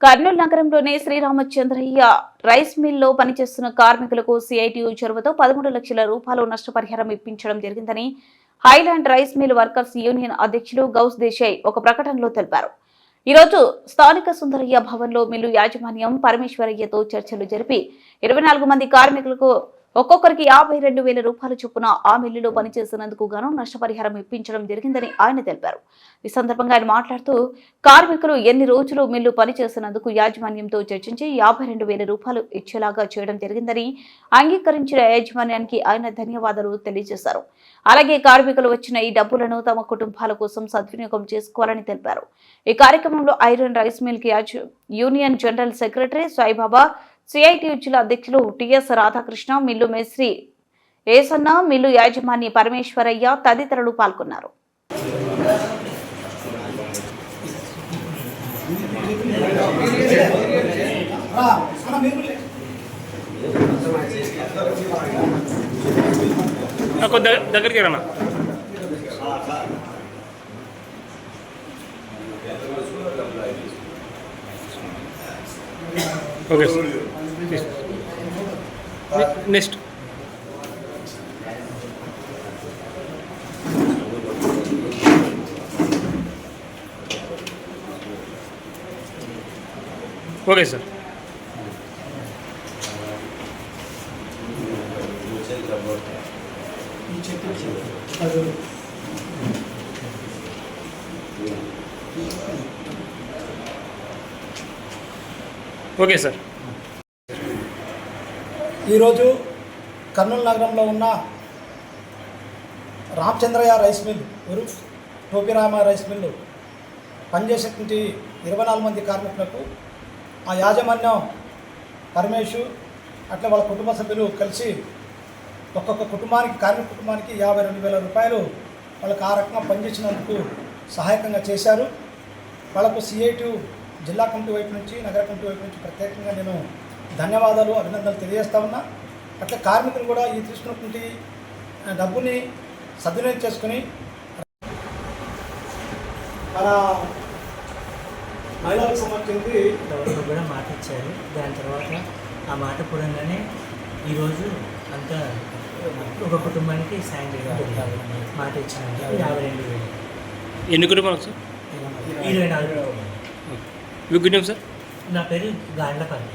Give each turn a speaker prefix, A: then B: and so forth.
A: కర్నూలు నగరంలోని శ్రీరామచంద్రయ్య రైస్ మిల్లో పనిచేస్తున్న కార్మికులకు సిఐటియు చొరవతో 13 లక్షల రూపాయలు నష్టపరిహారం ఇప్పించడం జరిగిందని highland rice mill workers union అధ్యక్షులు గౌస్ దేశాయ్ ఒక ప్రకటనలో తెలిపారు. ఈ రోజు స్థానిక సుందరయ్య భవన్లో మిల్లు యాజమాన్యం పరమేశ్వరయ్యతో చర్చలు జరిపి 24 మంది కార్మికులకు ఒక్కొక్కరికి 52,000 రూపాయల చొప్పున ఆ మిల్లులో పనిచేసినందుకు గాను నష్టపరిహారం ఇప్పించడం జరిగిందని ఆయన తెలిపారు. ఈ సందర్భంగా ఆయన మాట్లాడుతూ కార్మికులు ఎన్ని రోజులు మిల్లు పనిచేసినందుకు యాజమాన్యంతో చర్చించి 52,000 రూపాయలు ఇచ్చేలాగా చేయడం జరిగిందని అంగీకరించిన యాజమాన్యానికి ఆయన ధన్యవాదాలు తెలియజేశారు. అలాగే కార్మికులు వచ్చిన ఈ డబ్బులను తమ కుటుంబాల కోసం సద్వినియోగం చేసుకోవాలని తెలిపారు. ఈ కార్యక్రమంలో iron rice mill union general secretary Saibaba, CITU జిల్లా అధ్యక్షులు టిఎస్ రాధాకృష్ణ, మిల్లు మేస్త్రి ఏసన్న, మిల్లు యాజమాని పరమేశ్వరయ్య తదితరులు పాల్గొన్నారు.
B: దగ్గరికి రా. Okay sir, next okay sir. Okay sir.
C: ఈరోజు కర్నూలు నగరంలో ఉన్న రామచంద్రయ్య రైస్ మిల్ టోపీరామ రైస్ మిల్లు పనిచేసేటువంటి 24 మంది కార్మికులకు ఆ యాజమాన్యం పరమేశు అట్లా వాళ్ళ కుటుంబ సభ్యులు కలిసి ఒక్కొక్క కుటుంబానికి కార్మిక కుటుంబానికి 52,000 రూపాయలు వాళ్ళకి ఆ రకంగా పనిచేసినందుకు సహాయకంగా చేశారు. వాళ్ళకు సిఐటియు జిల్లా కమిటీ వైపు నుంచి, నగర కమిటీ వైపు నుంచి ప్రత్యేకంగా నేను ధన్యవాదాలు, అభినందనలు తెలియజేస్తా ఉన్నా. అట్లా కార్మికులు కూడా ఈ తీసుకున్నటువంటి డబ్బుని సద్వినియోగం చేసుకుని మన మహిళలకు సంబంధించి
D: గవర్నమెంట్ కూడా మాట ఇచ్చారు. దాని తర్వాత ఆ మాట పూర్వంగానే ఈరోజు అంతా ఒక కుటుంబానికి సాయం చేయడం మాట ఇచ్చినారు. 52,000.
B: ఎన్ని కుటుంబాలు సార్?
D: 24.
B: మీ కుటుంబం సార్?
D: నా పేరు గాండ్లపల్లి.